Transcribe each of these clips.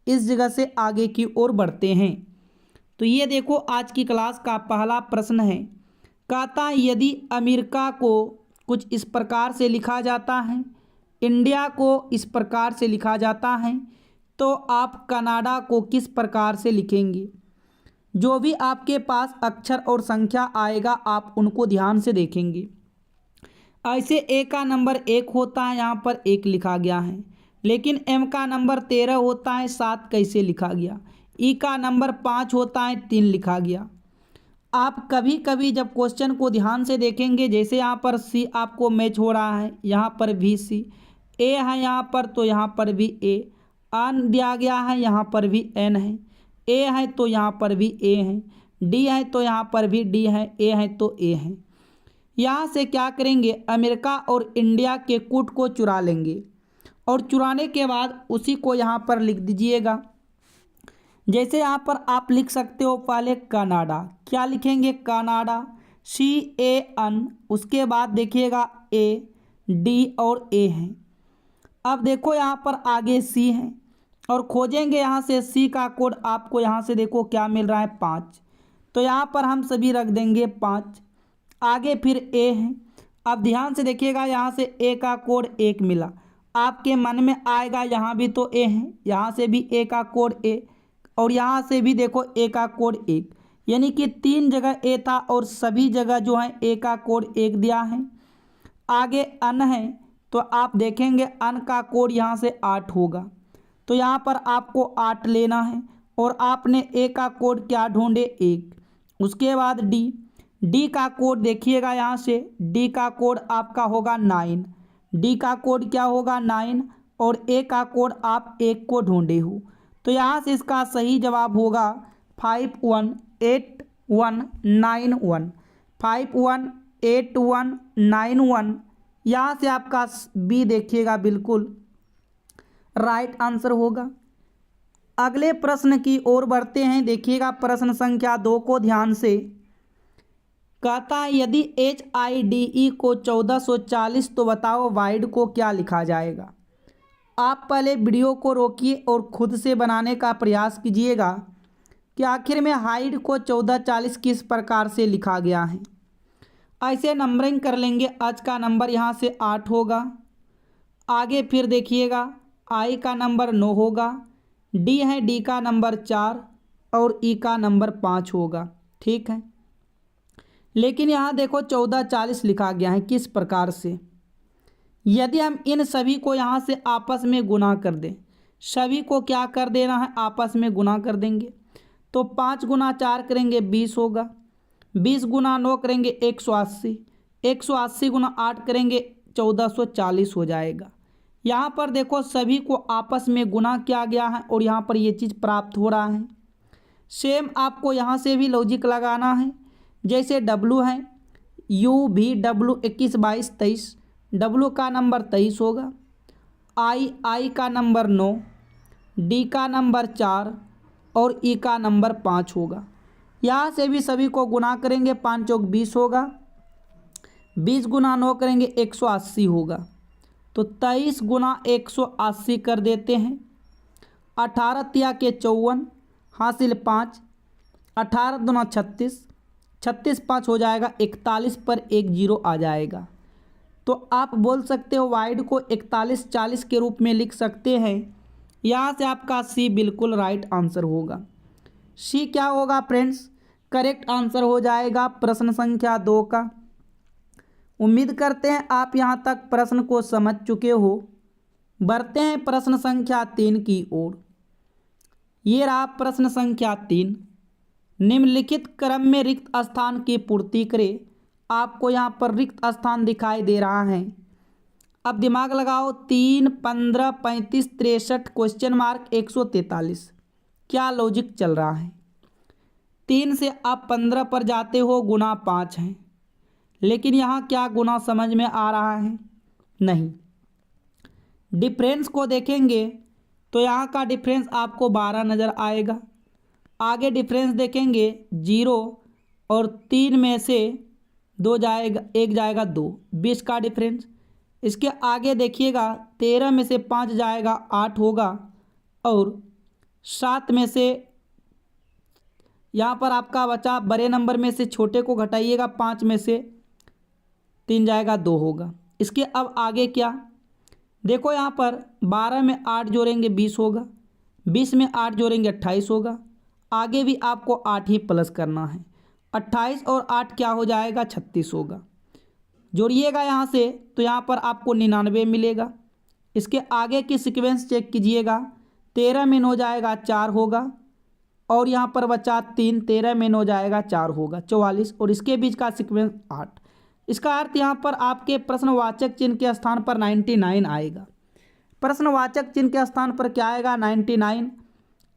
इस जगह से आगे की ओर बढ़ते हैं। तो ये देखो आज की क्लास का पहला प्रश्न है। कहता है यदि अमेरिका को कुछ इस प्रकार से लिखा जाता है, इंडिया को इस प्रकार से लिखा जाता है, तो आप कनाडा को किस प्रकार से लिखेंगे। जो भी आपके पास अक्षर और संख्या आएगा आप उनको ध्यान से देखेंगे। ऐसे ए का नंबर 1 होता है, यहाँ पर 1 लिखा गया है, लेकिन एम का नंबर 13 होता है, 7 कैसे लिखा गया। ई का नंबर 5 होता है, 3 लिखा गया। आप कभी कभी जब क्वेश्चन को ध्यान से देखेंगे, जैसे यहाँ पर सी आपको मैच हो रहा है, यहाँ पर भी सी, ए है यहाँ पर तो यहाँ पर भी ए, एन दिया गया है, यहाँ पर भी एन है, ए है तो यहाँ पर भी ए है, डी है तो यहाँ पर भी डी है, ए है तो ए है। यहाँ से क्या करेंगे, अमेरिका और इंडिया के कूट को चुरा लेंगे और चुराने के बाद उसी को यहाँ पर लिख दीजिएगा। जैसे यहाँ पर आप लिख सकते हो पहले कनाडा, क्या लिखेंगे कनाडा, CAN, उसके बाद देखिएगा ए, डी और ए है। अब देखो यहाँ पर आगे सी है और खोजेंगे यहाँ से सी का कोड, आपको यहाँ से देखो क्या मिल रहा है 5, तो यहाँ पर हम सभी रख देंगे 5। आगे फिर ए है। अब ध्यान से देखिएगा यहाँ से ए का कोड 1 मिला, आपके मन में आएगा यहाँ भी तो ए है, यहाँ से भी ए का कोड ए और यहाँ से भी देखो ए का कोड 1, यानी कि 3 जगह ए था और सभी जगह जो है ए का कोड 1 दिया है। आगे अन है तो आप देखेंगे अन का कोड यहाँ से 8 होगा, तो यहाँ पर आपको 8 लेना है और आपने ए का कोड क्या ढूंढे 1। उसके बाद डी, डी का कोड देखिएगा यहाँ से, डी का कोड आपका होगा 9, डी का कोड क्या होगा 9 और ए का कोड आप 1 को ढूंढे हो, तो यहाँ से इसका सही जवाब होगा 518191, 518191। यहाँ से आपका बी देखिएगा बिल्कुल राइट आंसर होगा। अगले प्रश्न की ओर बढ़ते हैं, देखिएगा प्रश्न संख्या 2 को ध्यान से। कहता है यदि HIDE को 1440 तो बताओ वाइड को क्या लिखा जाएगा। आप पहले वीडियो को रोकिए और खुद से बनाने का प्रयास कीजिएगा कि आखिर में हाइड को 1440 किस प्रकार से लिखा गया है। ऐसे नंबरिंग कर लेंगे, आज का नंबर यहाँ से 8 होगा, आगे फिर देखिएगा आई का नंबर 9 होगा, डी है, डी का नंबर 4 और ई का नंबर 5 होगा, ठीक है। लेकिन यहाँ देखो 1440 लिखा गया है, किस प्रकार से। यदि हम इन सभी को यहाँ से आपस में गुना कर दें, सभी को क्या कर देना है आपस में गुना कर देंगे, तो 5 गुना 4 करेंगे 20 होगा, 20 गुना 9 करेंगे 180, 180 गुना 8 करेंगे 1440 हो जाएगा। यहाँ पर देखो सभी को आपस में गुना किया गया है और यहाँ पर ये चीज़ प्राप्त हो रहा है। सेम आपको यहाँ से भी लॉजिक लगाना है, जैसे डब्लू है, UV W 21 22 23, डब्लू का नंबर 23 होगा, आई का नंबर 9, डी का नंबर 4 और ई का नंबर 5 होगा। यहाँ से भी सभी को गुना करेंगे, 5 चौक 20 होगा, 20 गुना 9 करेंगे 180 होगा, तो 23 गुना 180 कर देते हैं। 18 तिया के 54 हासिल 5, 18 दूना 36, 36 5 हो जाएगा 41 पर 1 जीरो आ जाएगा। तो आप बोल सकते हो वाइड को 41 40 के रूप में लिख सकते हैं। यहाँ से आपका सी बिल्कुल राइट आंसर होगा। सी क्या होगा फ्रेंड्स, करेक्ट आंसर हो जाएगा प्रश्न संख्या 2 का। उम्मीद करते हैं आप यहाँ तक प्रश्न को समझ चुके हो। बढ़ते हैं प्रश्न संख्या 3 की ओर। ये रहा प्रश्न संख्या 3। निम्नलिखित क्रम में रिक्त स्थान की पूर्ति करें। आपको यहाँ पर रिक्त स्थान दिखाई दे रहा है। अब दिमाग लगाओ, 3 15 35 63 क्वेश्चन मार्क 143, क्या लॉजिक चल रहा है। 3 से आप 15 पर जाते हो, गुना 5 है, लेकिन यहाँ क्या गुना समझ में आ रहा है, नहीं। डिफरेंस को देखेंगे तो यहाँ का डिफरेंस आपको 12 नज़र आएगा। आगे डिफरेंस देखेंगे 0 और 3 में से 2 जाएगा, 1 जाएगा 2, 20 का डिफरेंस। इसके आगे देखिएगा 13 में से 5 जाएगा 8 होगा और 7 में से यहाँ पर आपका बचा बड़े नंबर में से छोटे को घटाइएगा, 5 में से 3 जाएगा 2 होगा। इसके अब आगे क्या, देखो यहाँ पर 12 में 8 जोड़ेंगे 20 होगा, 20 में 8 जोड़ेंगे 28 होगा। आगे भी आपको 8 ही प्लस करना है, 28 और 8 क्या हो जाएगा 36 होगा। जोड़िएगा यहाँ से तो यहाँ पर आपको 99 मिलेगा। इसके आगे की सीक्वेंस चेक कीजिएगा, 13 में 9 जाएगा 4 होगा, और यहाँ पर बचा 3, 13 में 9 जाएगा 4 होगा 44, और इसके बीच का सीक्वेंस 8। इसका अर्थ यहाँ पर आपके प्रश्नवाचक चिन्ह के स्थान पर 99 आएगा। प्रश्नवाचक चिन्ह के स्थान पर क्या आएगा 99।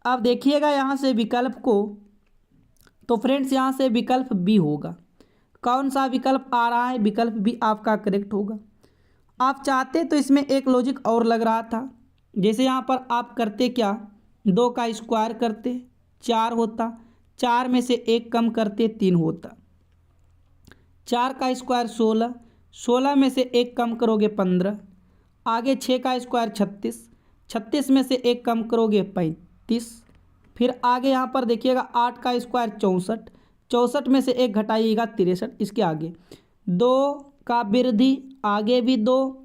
अब देखिएगा यहाँ से विकल्प को, तो फ्रेंड्स यहाँ से विकल्प बी होगा। कौन सा विकल्प आ रहा है, विकल्प बी आपका करेक्ट होगा। आप चाहते तो इसमें एक लॉजिक और लग रहा था, जैसे यहाँ पर आप करते क्या, 2 का स्क्वायर करते 4 होता, 4 में से 1 कम करते 3 होता, 4 का स्क्वायर 16, 16 में से 1 कम करोगे 15, आगे 6 का स्क्वायर 36, 36 में से 1 कम करोगे 35, फिर आगे यहाँ पर देखिएगा 8 का स्क्वायर 64, 64 में से 1 घटाइएगा 63, इसके आगे 2 का वृद्धि, आगे भी 2,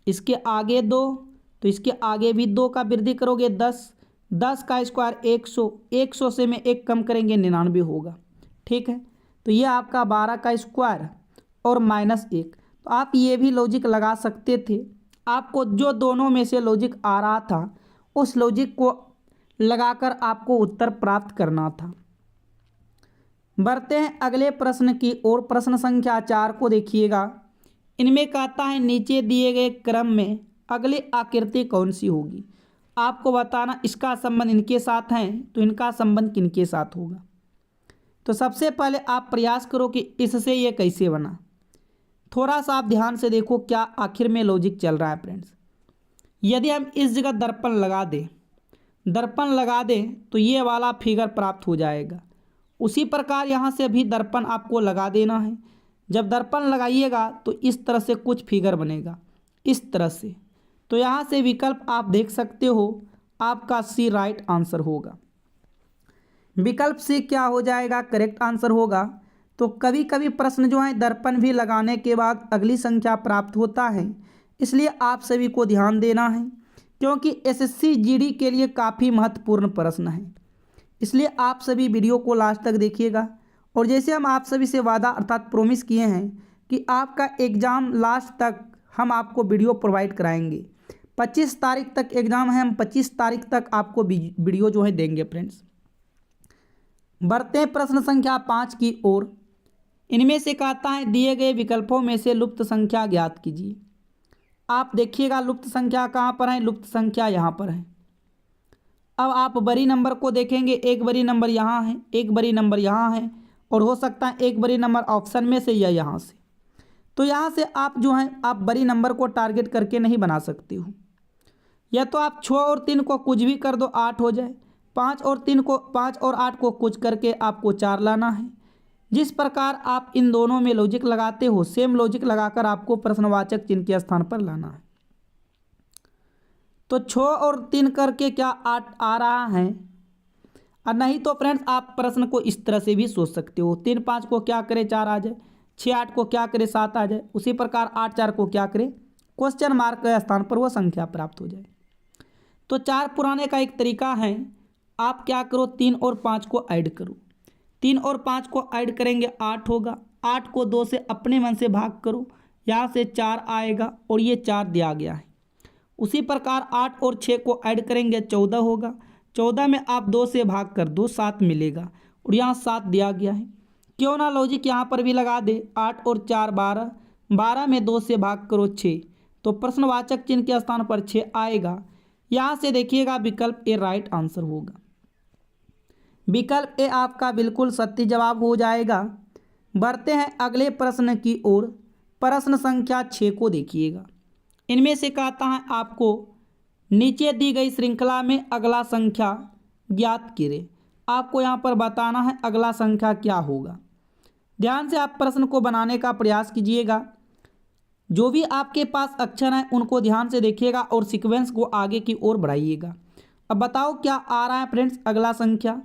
इसके आगे 2, तो इसके आगे भी 2 का वृद्धि करोगे 10, 10 का स्क्वायर 100, 100 से में 1 कम करेंगे 99 होगा। ठीक है, तो ये आपका 12 का स्क्वायर और -1। तो आप ये भी लॉजिक लगा सकते थे, आपको जो दोनों में से लॉजिक आ रहा था उस लॉजिक को लगाकर आपको उत्तर प्राप्त करना था। बढ़ते हैं अगले प्रश्न की ओर। प्रश्न संख्या 4 को देखिएगा। इनमें कहता है नीचे दिए गए क्रम में अगली आकृति कौन सी होगी। आपको बताना इसका संबंध इनके साथ है तो इनका संबंध किनके साथ होगा। तो सबसे पहले आप प्रयास करो कि इससे ये कैसे बना। थोड़ा सा आप ध्यान से देखो क्या आखिर में लॉजिक चल रहा है फ्रेंड्स। यदि हम इस जगह दर्पण लगा दें तो ये वाला फिगर प्राप्त हो जाएगा। उसी प्रकार यहाँ से भी दर्पण आपको लगा देना है। जब दर्पण लगाइएगा तो इस तरह से कुछ फिगर बनेगा, इस तरह से। तो यहाँ से विकल्प आप देख सकते हो, आपका सी राइट आंसर होगा। विकल्प सी क्या हो जाएगा, करेक्ट आंसर होगा। तो कभी कभी प्रश्न जो है दर्पण भी लगाने के बाद अगली संख्या प्राप्त होता है, इसलिए आप सभी को ध्यान देना है, क्योंकि एसएससी जीडी के लिए काफ़ी महत्वपूर्ण प्रश्न है। इसलिए आप सभी वीडियो को लास्ट तक देखिएगा। और जैसे हम आप सभी से वादा अर्थात प्रॉमिस किए हैं कि आपका एग्ज़ाम लास्ट तक हम आपको वीडियो प्रोवाइड कराएंगे। 25 तारीख तक एग्ज़ाम है, हम 25 तारीख तक आपको वीडियो जो है देंगे फ्रेंड्स। बढ़ते हैं प्रश्न संख्या 5 की ओर। इनमें से कहता है दिए गए विकल्पों में से लुप्त संख्या ज्ञात कीजिए। आप देखिएगा लुप्त संख्या कहाँ पर है, लुप्त संख्या यहाँ पर है। अब आप बड़ी नंबर को देखेंगे, एक बड़ी नंबर यहाँ है, एक बड़ी नंबर यहाँ है, और हो सकता है एक बड़ी नंबर ऑप्शन में से या यहाँ से। तो यहाँ से आप जो है आप बड़ी नंबर को टारगेट करके नहीं बना सकते हो, या तो आप 6 और 3 को कुछ भी कर दो 8 हो जाए, 5 और 8 को कुछ करके आपको 4 लाना है। जिस प्रकार आप इन दोनों में लॉजिक लगाते हो, सेम लॉजिक लगाकर आपको प्रश्नवाचक चिन्ह के स्थान पर लाना है। तो 6 और 3 करके क्या 8 आ रहा है, और नहीं तो फ्रेंड्स आप प्रश्न को इस तरह से भी सोच सकते हो, 3 5 को क्या करे 4 आ जाए, 6 8 को क्या करे 7 आ जाए, उसी प्रकार 8 4 को क्या करे क्वेश्चन मार्क के स्थान पर वह संख्या प्राप्त हो जाए। तो 4 पुराने का एक तरीका है, आप क्या करो 3 और 5 को ऐड करो, 3 और 5 को ऐड करेंगे 8 होगा, 8 को 2 से अपने मन से भाग करो, यहाँ से 4 आएगा और ये 4 दिया गया है। उसी प्रकार 8 और 6 को ऐड करेंगे 14 होगा, 14 में आप 2 से भाग कर दो 7 मिलेगा, और यहाँ 7 दिया गया है। क्यों ना लॉजिक यहाँ पर भी लगा दे, 8 और 4 12, 12 में 2 से भाग करो 6, तो प्रश्नवाचक चिन्ह के स्थान पर 6 आएगा। यहाँ से देखिएगा विकल्प ए राइट आंसर होगा। विकल्प ए आपका बिल्कुल सत्य जवाब हो जाएगा। बढ़ते हैं अगले प्रश्न की ओर। प्रश्न संख्या 6 को देखिएगा। इनमें से कहता है आपको नीचे दी गई श्रृंखला में अगला संख्या ज्ञात कीजिए। आपको यहाँ पर बताना है अगला संख्या क्या होगा। ध्यान से आप प्रश्न को बनाने का प्रयास कीजिएगा। जो भी आपके पास अक्षर हैं उनको ध्यान से देखिएगा और सीक्वेंस को आगे की ओर बढ़ाइएगा। अब बताओ क्या आ रहा है फ्रेंड्स अगला संख्या।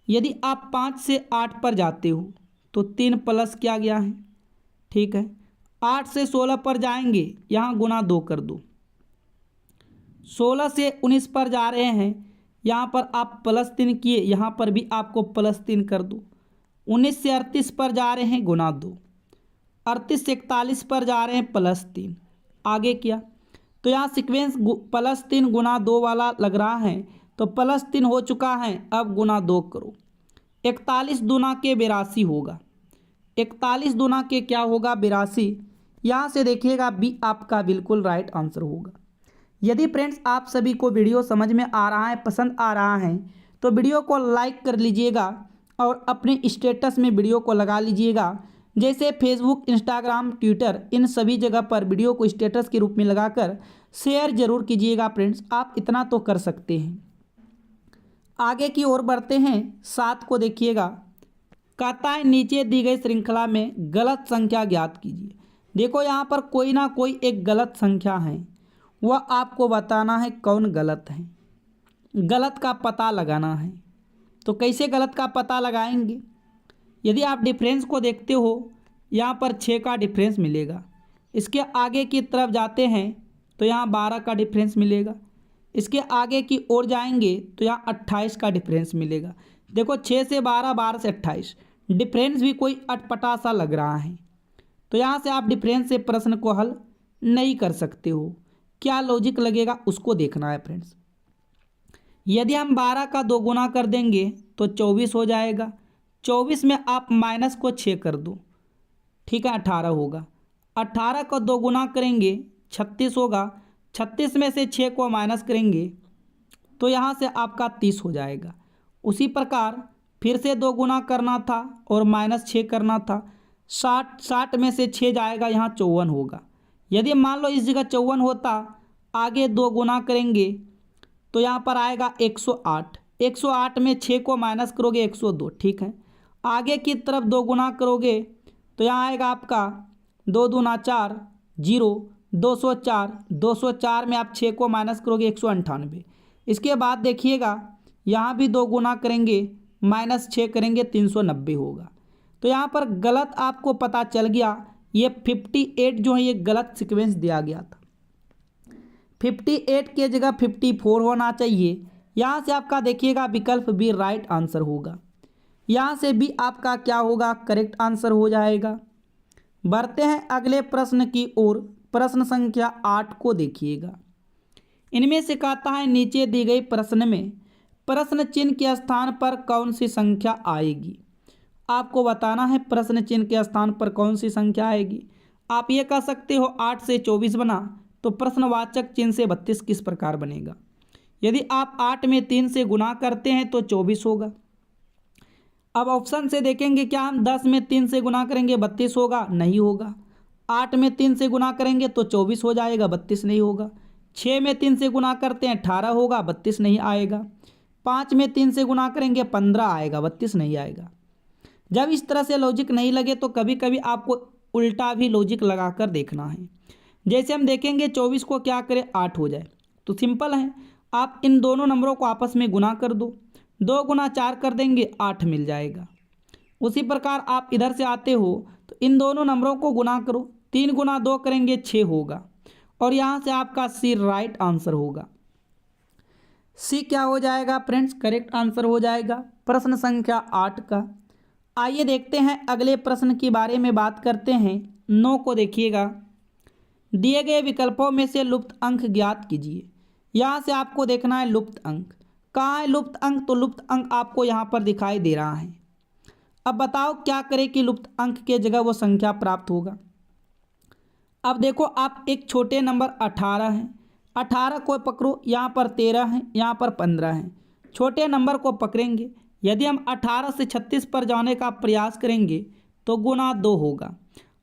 यदि आप 5 से 8 पर जाते हो तो 3 प्लस क्या गया है, ठीक है। 8 से 16 पर जाएंगे, यहाँ गुना 2 कर दो। 16 से 19 पर जा रहे हैं, यहाँ पर आप +3 किए, यहाँ पर भी आपको +3 कर दो। 19 से 38 पर जा रहे हैं, गुना 2। 38 से 41 पर जा रहे हैं, +3। आगे किया तो यहाँ सीक्वेंस +3 गुना 2 वाला लग रहा है, तो +3 हो चुका है। अब गुना 2 करो। 41 दूना के 82 होगा। 41 दूना के क्या होगा, 82। यहाँ से देखिएगा बी आपका बिल्कुल राइट आंसर होगा। यदि फ्रेंड्स आप सभी को वीडियो समझ में आ रहा है, पसंद आ रहा है, तो वीडियो को लाइक कर लीजिएगा और अपने स्टेटस में वीडियो को लगा लीजिएगा। जैसे फेसबुक, इंस्टाग्राम, ट्विटर, इन सभी जगह पर वीडियो को स्टेटस के रूप में लगाकर शेयर जरूर कीजिएगा फ्रेंड्स, आप इतना तो कर सकते हैं। आगे की ओर बढ़ते हैं। 7 को देखिएगा, कहता है नीचे दी गई श्रृंखला में गलत संख्या ज्ञात कीजिए। देखो यहाँ पर कोई ना कोई एक गलत संख्या है, वह आपको बताना है कौन गलत है। गलत का पता लगाना है। तो कैसे गलत का पता लगाएंगे। यदि आप डिफरेंस को देखते हो, यहाँ पर 6 का डिफरेंस मिलेगा। इसके आगे की तरफ जाते हैं तो यहाँ 12 का डिफरेंस मिलेगा। इसके आगे की ओर जाएंगे तो यहाँ 28 का डिफरेंस मिलेगा। देखो 6 से 12, 12 से 28, डिफरेंस भी कोई अटपटा सा लग रहा है। तो यहाँ से आप डिफरेंस से प्रश्न को हल नहीं कर सकते हो। क्या लॉजिक लगेगा उसको देखना है फ्रेंड्स। यदि हम 12 का 2 गुना कर देंगे तो 24 हो जाएगा। 24 में आप माइनस को 6 कर दो, ठीक है, 18 होगा। 18 का 2 गुना करेंगे 36 होगा। 36 में से 6 को माइनस करेंगे तो यहाँ से आपका 30 हो जाएगा। उसी प्रकार फिर से 2 गुना करना था और -6 करना था। 60 में से 6 जाएगा, यहाँ 54 होगा। यदि मान लो इस जगह 54 होता, आगे 2 गुना करेंगे तो यहाँ पर आएगा 108। 108 में 6 को माइनस करोगे 102, ठीक है। आगे की तरफ 2 गुना करोगे तो यहाँ आएगा आपका 2 दूना 4, 0, 204। 204 में आप 6 को माइनस करोगे 198। इसके बाद देखिएगा यहाँ भी 2 गुना करेंगे, -6 करेंगे 390 होगा। तो यहाँ पर गलत आपको पता चल गया। ये 58 जो है ये गलत सीक्वेंस दिया गया था। 58 के जगह 54 होना चाहिए। यहाँ से आपका देखिएगा विकल्प बी राइट आंसर होगा। यहाँ से भी आपका क्या होगा, करेक्ट आंसर हो जाएगा। बढ़ते हैं अगले प्रश्न की ओर। प्रश्न संख्या 8 को देखिएगा। इनमें से कहता है नीचे दी गई प्रश्न में प्रश्न चिन्ह के स्थान पर कौन सी संख्या आएगी। आपको बताना है प्रश्न चिन्ह के स्थान पर कौन सी संख्या आएगी। आप ये कह सकते हो 8 से 24 बना, तो प्रश्नवाचक चिन्ह से 32 किस प्रकार बनेगा। यदि आप 8 में 3 से गुना करते हैं तो 24 होगा। अब ऑप्शन से देखेंगे क्या हम 10 में 3 से गुना करेंगे 32 होगा, नहीं होगा। 8 में 3 से गुना करेंगे तो 24 हो जाएगा, 32 नहीं होगा। 6 में 3 से गुना करते हैं 18 होगा, 32 नहीं आएगा। 5 में 3 से गुना करेंगे 15 आएगा, 32 नहीं आएगा। जब इस तरह से लॉजिक नहीं लगे तो कभी कभी आपको उल्टा भी लॉजिक लगाकर देखना है। जैसे हम देखेंगे 24 को क्या करें 8 हो जाए, तो सिंपल है, आप इन दोनों नंबरों को आपस में गुना कर दो। 2 गुना 4 कर देंगे 8 मिल जाएगा। उसी प्रकार आप इधर से आते हो तो इन दोनों नंबरों को गुना करो। 3 गुना 2 करेंगे 6 होगा। और यहाँ से आपका सी राइट आंसर होगा। सी क्या हो जाएगा फ्रेंड्स, करेक्ट आंसर हो जाएगा प्रश्न संख्या 8 का। आइए देखते हैं अगले प्रश्न के बारे में बात करते हैं। 9 को देखिएगा। दिए गए विकल्पों में से लुप्त अंक ज्ञात कीजिए। यहाँ से आपको देखना है लुप्त अंक कहाँ है। लुप्त अंक, तो लुप्त अंक आपको यहाँ पर दिखाई दे रहा है। अब बताओ क्या करें कि लुप्त अंक के जगह वो संख्या प्राप्त होगा। अब देखो आप एक छोटे नंबर 18 है, 18 को पकड़ो, यहाँ पर 13 है, यहाँ पर 15 है। छोटे नंबर को पकड़ेंगे। यदि हम 18 से 36 पर जाने का प्रयास करेंगे तो गुना 2 होगा।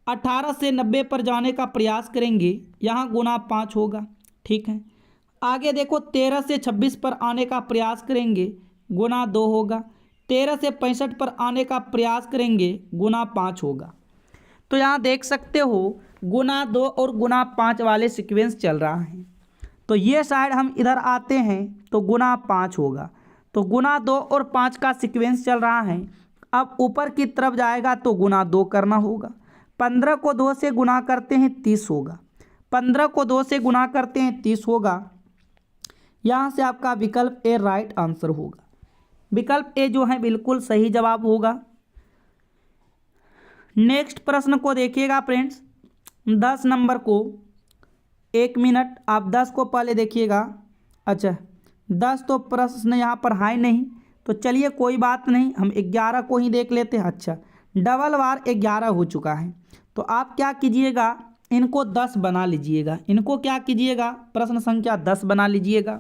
18 से 90 पर जाने का प्रयास करेंगे, यहाँ गुना 5 होगा, ठीक है। आगे देखो 13 से 26 पर आने का प्रयास करेंगे, गुना 2 होगा। 13 से 65 पर आने का प्रयास करेंगे, गुना 5 होगा। तो यहाँ देख सकते हो गुना 2 और गुना 5 वाले सीक्वेंस चल रहा है। तो ये साइड हम इधर आते हैं तो गुना 5 होगा। तो गुना 2 और 5 का सीक्वेंस चल रहा है। अब ऊपर की तरफ जाएगा तो गुना 2 करना होगा। 15 को 2 से गुना करते हैं 30 होगा। 15 को 2 से गुना करते हैं 30 होगा। यहाँ से आपका विकल्प ए राइट आंसर होगा। विकल्प ए जो है बिल्कुल सही जवाब होगा। नेक्स्ट प्रश्न को देखिएगा फ्रेंड्स, 10 नंबर को, 1 मिनट, आप 10 को पहले देखिएगा। अच्छा 10 तो प्रश्न यहाँ पर है नहीं, तो चलिए कोई बात नहीं, हम 11 को ही देख लेते हैं। अच्छा डबल बार 11 हो चुका है, तो आप क्या कीजिएगा, इनको 10 बना लीजिएगा। इनको क्या कीजिएगा, प्रश्न संख्या 10 बना लीजिएगा।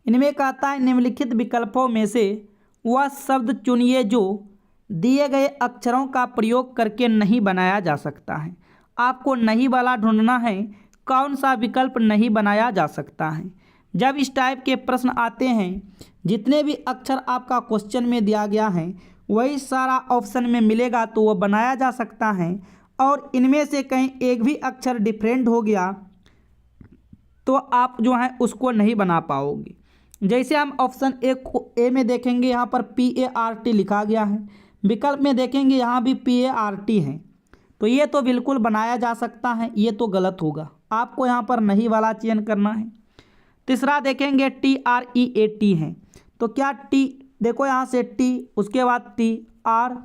इनमें कहता है निम्नलिखित विकल्पों में से वह शब्द चुनिए जो दिए गए अक्षरों का प्रयोग करके नहीं बनाया जा सकता है। आपको नहीं वाला ढूंढना है, कौन सा विकल्प नहीं बनाया जा सकता है। जब इस टाइप के प्रश्न आते हैं, जितने भी अक्षर आपका क्वेश्चन में दिया गया है वही सारा ऑप्शन में मिलेगा तो वह बनाया जा सकता है। और इनमें से कहीं एक भी अक्षर डिफरेंट हो गया तो आप जो है उसको नहीं बना पाओगे। जैसे हम ऑप्शन ए में देखेंगे, यहाँ पर PART लिखा गया है। विकल्प में देखेंगे यहाँ भी PART है, तो ये तो बिल्कुल बनाया जा सकता है, ये तो गलत होगा। आपको यहाँ पर नहीं वाला चयन करना है। तीसरा देखेंगे TREAT है, तो क्या टी, देखो यहाँ से टी, उसके बाद टी, आर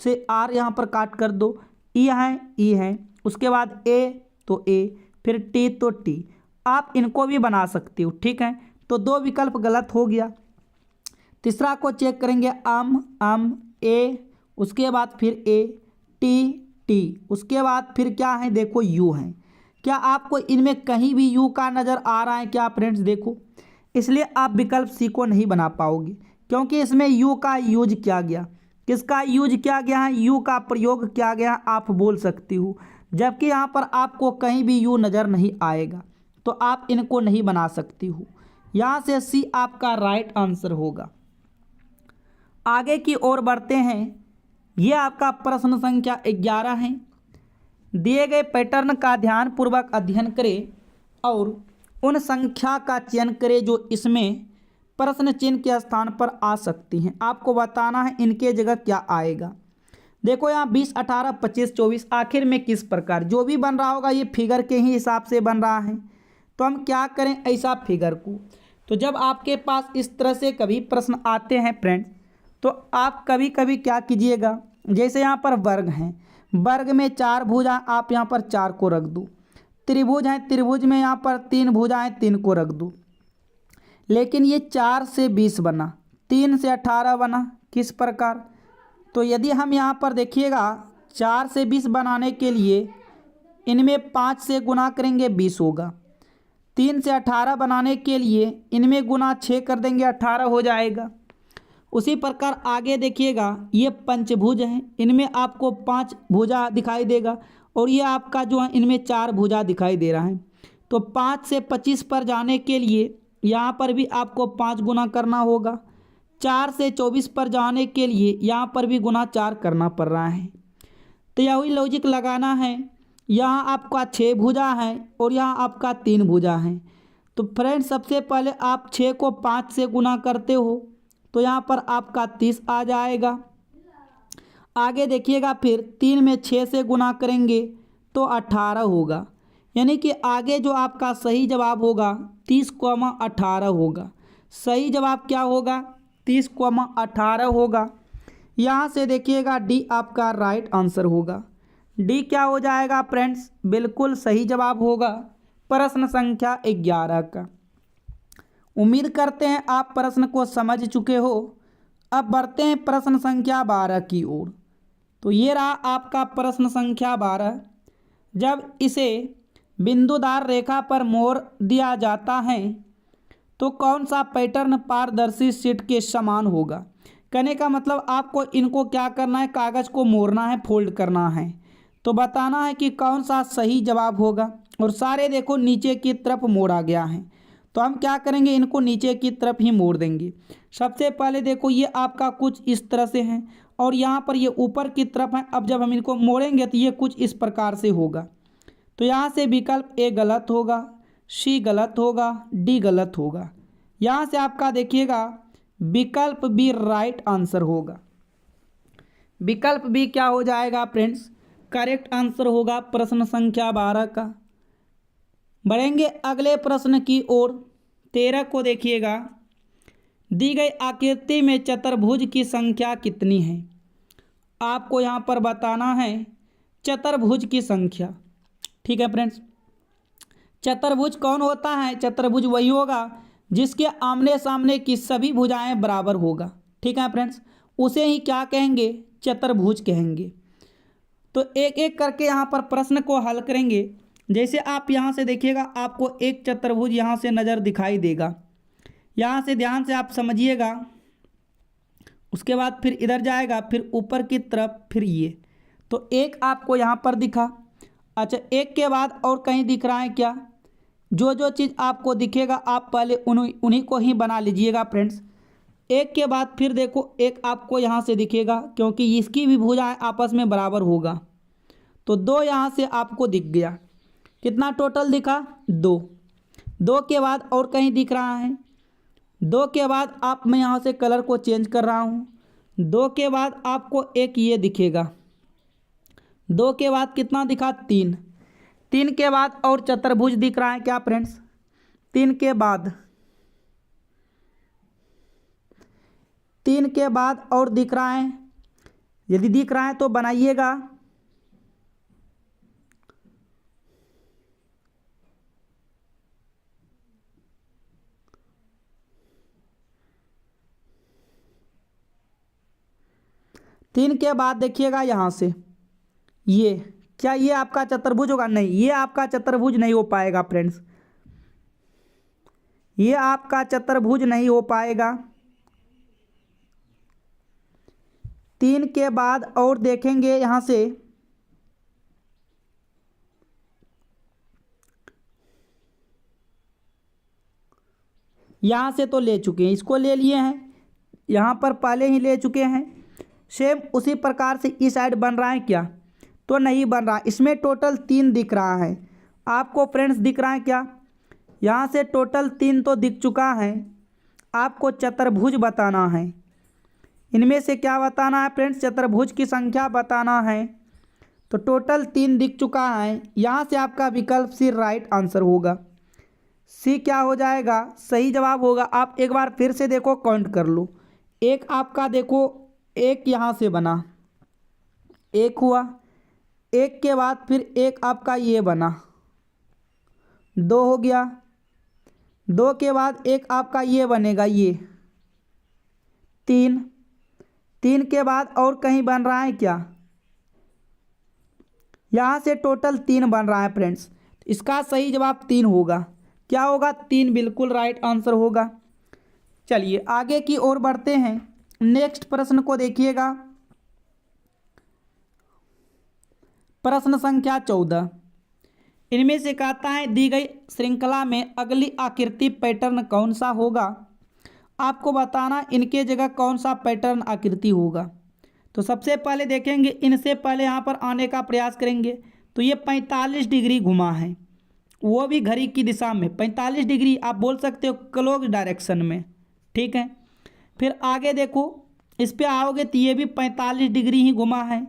से आर यहाँ पर काट कर दो, ई है, उसके बाद ए तो ए, फिर टी तो टी। आप इनको भी बना सकते हो, ठीक है। तो 2 विकल्प गलत हो गया। तीसरा को चेक करेंगे, अम ए, उसके बाद फिर ए, टी, उसके बाद फिर क्या है, देखो यू है। क्या आपको इनमें कहीं भी यू का नज़र आ रहा है क्या फ्रेंड्स, देखो। इसलिए आप विकल्प सी को नहीं बना पाओगे, क्योंकि इसमें यू का यूज किया गया। किसका यूज किया गया है, यू का प्रयोग किया गया, आप बोल सकती हो। जबकि यहाँ पर आपको कहीं भी यू नज़र नहीं आएगा, तो आप इनको नहीं बना सकती हो। यहाँ से सी आपका राइट आंसर होगा। आगे की ओर बढ़ते हैं। ये आपका प्रश्न संख्या 11 है। दिए गए पैटर्न का ध्यानपूर्वक अध्ययन करें और उन संख्या का चयन करें जो इसमें प्रश्न चिन्ह के स्थान पर आ सकती हैं। आपको बताना है इनके जगह क्या आएगा। देखो यहाँ 20, 18, 25, 24 आखिर में किस प्रकार जो भी बन रहा होगा ये फिगर के ही हिसाब से बन रहा है। तो हम क्या करें ऐसा फिगर को, तो जब आपके पास इस तरह से कभी प्रश्न आते हैं फ्रेंड्स, तो आप कभी कभी क्या कीजिएगा, जैसे यहाँ पर वर्ग हैं, वर्ग में 4 भुजा, आप यहाँ पर 4 को रख दो। त्रिभुज है, त्रिभुज में यहाँ पर 3 भुजा है, 3 को रख दो। लेकिन ये 4 से 20 बना, 3 से 18 बना, किस प्रकार। तो यदि हम यहाँ पर देखिएगा 4 से 20 बनाने के लिए इनमें 5 से गुना करेंगे 20 होगा। 3 से 18 बनाने के लिए इनमें गुना 6 कर देंगे, 18 हो जाएगा। उसी प्रकार आगे देखिएगा ये पंचभुज हैं, इनमें आपको 5 भुजा दिखाई देगा और ये आपका जो है इनमें 4 भुजा दिखाई दे रहा है। तो 5 से 25 पर जाने के लिए यहाँ पर भी आपको 5 गुना करना होगा। 4 से 24 पर जाने के लिए यहाँ पर भी गुना 4 करना पड़ रहा है। तो यही लॉजिक लगाना है। यहाँ आपका 6 भुजा है और यहाँ आपका 3 भुजा है। तो फ्रेंड्स सबसे पहले आप 6 को 5 से गुना करते हो तो यहाँ पर आपका 30 आ जाएगा। आगे देखिएगा फिर 3 में 6 से गुना करेंगे तो 18 होगा। यानी कि आगे जो आपका सही जवाब होगा 30,18 होगा। सही जवाब क्या होगा, 30,18 होगा। यहाँ से देखिएगा डी आपका राइट आंसर होगा। डी क्या हो जाएगा फ्रेंड्स, बिल्कुल सही जवाब होगा प्रश्न संख्या 11 का। उम्मीद करते हैं आप प्रश्न को समझ चुके हो। अब बढ़ते हैं प्रश्न संख्या 12 की ओर। तो ये रहा आपका प्रश्न संख्या 12। जब इसे बिंदुदार रेखा पर मोड़ दिया जाता है तो कौन सा पैटर्न पारदर्शी शीट के समान होगा। कहने का मतलब आपको इनको क्या करना है, कागज़ को मोड़ना है, फोल्ड करना है। तो बताना है कि कौन सा सही जवाब होगा। और सारे देखो नीचे की तरफ मोड़ा गया है, तो हम क्या करेंगे, इनको नीचे की तरफ ही मोड़ देंगे। सबसे पहले देखो ये आपका कुछ इस तरह से है और यहाँ पर ये ऊपर की तरफ है। अब जब हम इनको मोड़ेंगे तो ये कुछ इस प्रकार से होगा। तो यहाँ से विकल्प ए गलत होगा। सी गलत होगा, डी गलत होगा। यहाँ से आपका देखिएगा विकल्प बी राइट आंसर होगा। विकल्प बी क्या हो जाएगा फ्रेंड्स, करेक्ट आंसर होगा प्रश्न संख्या 12 का। बढ़ेंगे अगले प्रश्न की ओर। 13 को देखिएगा, दी गई आकृति में चतुर्भुज की संख्या कितनी है। आपको यहाँ पर बताना है चतुर्भुज की संख्या। ठीक है फ्रेंड्स, चतुर्भुज कौन होता है, चतुर्भुज वही होगा जिसके आमने सामने की सभी भुजाएं बराबर होगा। ठीक है फ्रेंड्स, उसे ही क्या कहेंगे, चतुर्भुज कहेंगे। तो एक एक करके यहाँ पर प्रश्न को हल करेंगे। जैसे आप यहाँ से देखिएगा, आपको एक चतुर्भुज यहाँ से नज़र दिखाई देगा, यहाँ से ध्यान से आप समझिएगा। उसके बाद फिर इधर जाएगा, फिर ऊपर की तरफ, फिर ये। तो एक आपको यहाँ पर दिखा। अच्छा, एक के बाद और कहीं दिख रहा है क्या? जो जो चीज़ आपको दिखेगा आप पहले उन्हीं को ही बना लीजिएगा फ्रेंड्स। एक के बाद फिर देखो, एक आपको यहाँ से दिखेगा क्योंकि इसकी भी भुजाएं आपस में बराबर होगा। तो दो यहाँ से आपको दिख गया। कितना टोटल दिखा? दो। दो के बाद और कहीं दिख रहा है? दो के बाद आप, मैं यहाँ से कलर को चेंज कर रहा हूँ। दो के बाद आपको एक ये दिखेगा। दो के बाद कितना दिखा? तीन। तीन के बाद और चतुर्भुज दिख रहा है क्या फ्रेंड्स? तीन के बाद, तीन के बाद और दिख रहा है? यदि दिख रहा है तो बनाइएगा। तीन के बाद देखिएगा यहाँ से ये, क्या ये आपका चतुर्भुज होगा? नहीं, ये आपका चतुर्भुज नहीं हो पाएगा फ्रेंड्स, ये आपका चतुर्भुज नहीं हो पाएगा। तीन के बाद और देखेंगे यहाँ से, यहाँ से तो ले चुके हैं, इसको ले लिए हैं, यहाँ पर पहले ही ले चुके हैं। सेम उसी प्रकार से इस साइड बन रहा है क्या? तो नहीं बन रहा। इसमें टोटल तीन दिख रहा है आपको फ्रेंड्स, दिख रहा है क्या? यहाँ से टोटल तीन तो दिख चुका है। आपको चतुर्भुज बताना है। इनमें से क्या बताना है फ्रेंड्स? चतुर्भुज की संख्या बताना है। तो टोटल तीन दिख चुका है। यहाँ से आपका विकल्प सी राइट आंसर होगा। सी क्या हो जाएगा? सही जवाब होगा। आप एक बार फिर से देखो, काउंट कर लो। एक आपका देखो, एक यहाँ से बना, एक हुआ। एक के बाद फिर एक आपका ये बना, दो हो गया। दो के बाद एक आपका ये बनेगा, ये तीन। तीन के बाद और कहीं बन रहा है क्या? यहाँ से टोटल तीन बन रहा है फ्रेंड्स। इसका सही जवाब तीन होगा। क्या होगा? तीन बिल्कुल राइट आंसर होगा। चलिए आगे की ओर बढ़ते हैं। नेक्स्ट प्रश्न को देखिएगा, प्रश्न संख्या 14। इनमें से कहता है दी गई श्रृंखला में अगली आकृति पैटर्न कौन सा होगा। आपको बताना इनके जगह कौन सा पैटर्न आकृति होगा। तो सबसे पहले देखेंगे, इनसे पहले यहाँ पर आने का प्रयास करेंगे। तो ये 45 डिग्री घुमा है, वो भी घड़ी की दिशा में 45 डिग्री, आप बोल सकते हो क्लॉक डायरेक्शन में। ठीक है, फिर आगे देखो, इस पे आओगे तो ये भी 45 डिग्री ही घुमा है।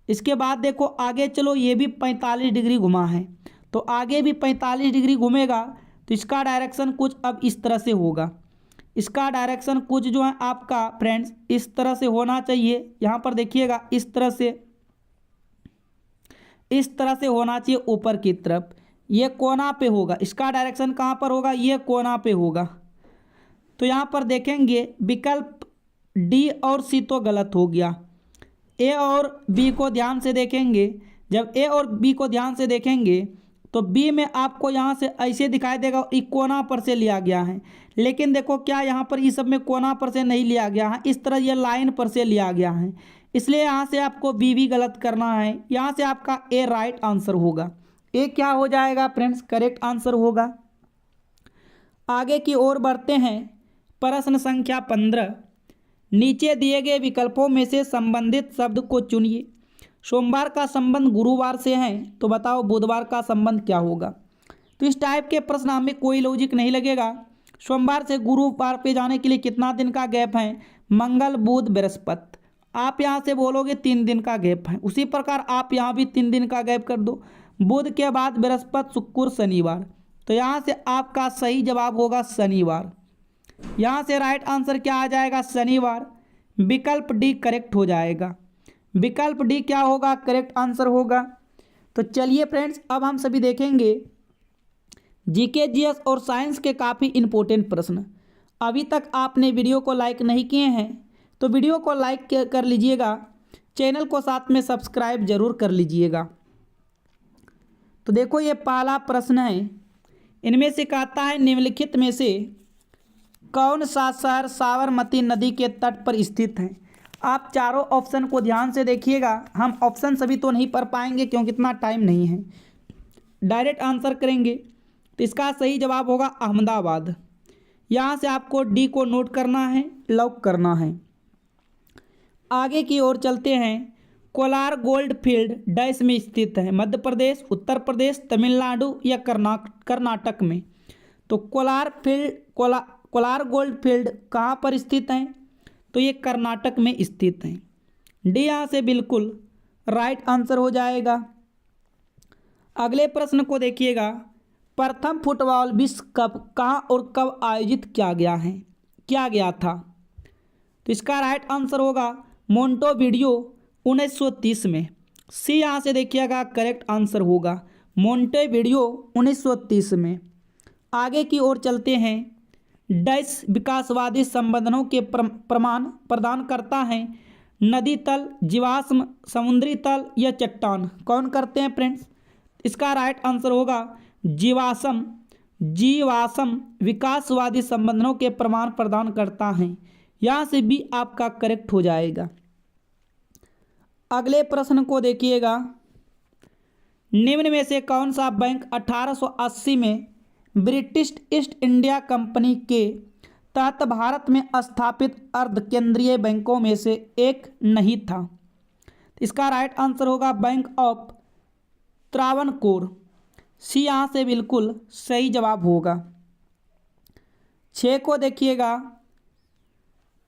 इसके बाद देखो आगे चलो, ये भी 45 डिग्री घुमा है। तो आगे भी 45 डिग्री घूमेगा। तो इसका डायरेक्शन कुछ अब इस तरह से होगा। इसका डायरेक्शन कुछ जो है आपका फ्रेंड्स इस तरह से होना चाहिए। यहाँ पर देखिएगा, इस तरह से, इस तरह से होना चाहिए ऊपर की तरफ। ये कोना पे होगा। इसका डायरेक्शन कहाँ पर होगा? ये कोना पे होगा। तो यहाँ पर देखेंगे विकल्प डी और सी तो गलत हो गया। ए और बी को ध्यान से देखेंगे। जब ए और बी को ध्यान से देखेंगे तो बी में आपको यहाँ से ऐसे दिखाई देगा, ये कोना पर से लिया गया है। लेकिन देखो क्या यहाँ पर इस सब में कोना पर से नहीं लिया गया है, इस तरह ये लाइन पर से लिया गया है। इसलिए यहाँ से आपको बी भी गलत करना है। यहाँ से आपका ए राइट आंसर होगा। ए क्या हो जाएगा फ्रेंड्स? करेक्ट आंसर होगा। आगे की ओर बढ़ते हैं। प्रश्न संख्या 15। नीचे दिए गए विकल्पों में से संबंधित शब्द को चुनिए। सोमवार का संबंध गुरुवार से है, तो बताओ बुधवार का संबंध क्या होगा। तो इस टाइप के प्रश्न हमें कोई लॉजिक नहीं लगेगा। सोमवार से गुरुवार पे जाने के लिए कितना दिन का गैप है? मंगल बुध बृहस्पति। आप यहाँ से बोलोगे 3 दिन का गैप है, उसी प्रकार आप यहाँ भी 3 दिन का गैप कर दो। बुध के बाद बृहस्पति शुक्र शनिवार, तो यहाँ से आपका सही जवाब होगा शनिवार। यहाँ से राइट आंसर क्या आ जाएगा? शनिवार। विकल्प डी करेक्ट हो जाएगा। विकल्प डी क्या होगा? करेक्ट आंसर होगा। तो चलिए फ्रेंड्स, अब हम सभी देखेंगे जीके जीएस और साइंस के काफ़ी इंपॉर्टेंट प्रश्न। अभी तक आपने वीडियो को लाइक नहीं किए हैं तो वीडियो को लाइक कर लीजिएगा, चैनल को साथ में सब्सक्राइब जरूर कर लीजिएगा। तो देखो ये पहला प्रश्न है, इनमें से कहता है निम्नलिखित में से कौन सा शहर साबरमती नदी के तट पर स्थित है? आप चारों ऑप्शन को ध्यान से देखिएगा। हम ऑप्शन सभी तो नहीं पढ़ पाएंगे क्योंकि इतना टाइम नहीं है, डायरेक्ट आंसर करेंगे। तो इसका सही जवाब होगा अहमदाबाद। यहाँ से आपको डी को नोट करना है, लॉक करना है। आगे की ओर चलते हैं। कोलार गोल्ड फील्ड डैश में स्थित है? मध्य प्रदेश, उत्तर प्रदेश, तमिलनाडु या कर्नाटक में? तो कोलार गोल्ड फील्ड कहाँ पर स्थित है? तो ये कर्नाटक में स्थित है। डी यहाँ से बिल्कुल राइट आंसर हो जाएगा। अगले प्रश्न को देखिएगा। प्रथम फुटबॉल विश्व कप कहाँ और कब आयोजित किया गया था? तो इसका राइट आंसर होगा मोंटेवीडियो 1930 में। सी यहाँ से देखिएगा करेक्ट आंसर होगा, मोंटेवीडियो 1930 में। आगे की ओर चलते हैं। डैश विकासवादी संबंधों के प्रमाण प्रदान करता है? नदी तल, जीवाश्म, समुद्री तल या चट्टान? कौन करते हैं फ्रेंड्स? इसका राइट आंसर होगा जीवाश्म विकासवादी संबंधों के प्रमाण प्रदान करता है। यहाँ से भी आपका करेक्ट हो जाएगा। अगले प्रश्न को देखिएगा। निम्न में से कौन सा बैंक 1880 में ब्रिटिश ईस्ट इंडिया कंपनी के तहत भारत में स्थापित अर्ध केंद्रीय बैंकों में से एक नहीं था? इसका राइट आंसर होगा बैंक ऑफ त्रावणकोर। सी यहाँ से बिल्कुल सही जवाब होगा। 6 को देखिएगा।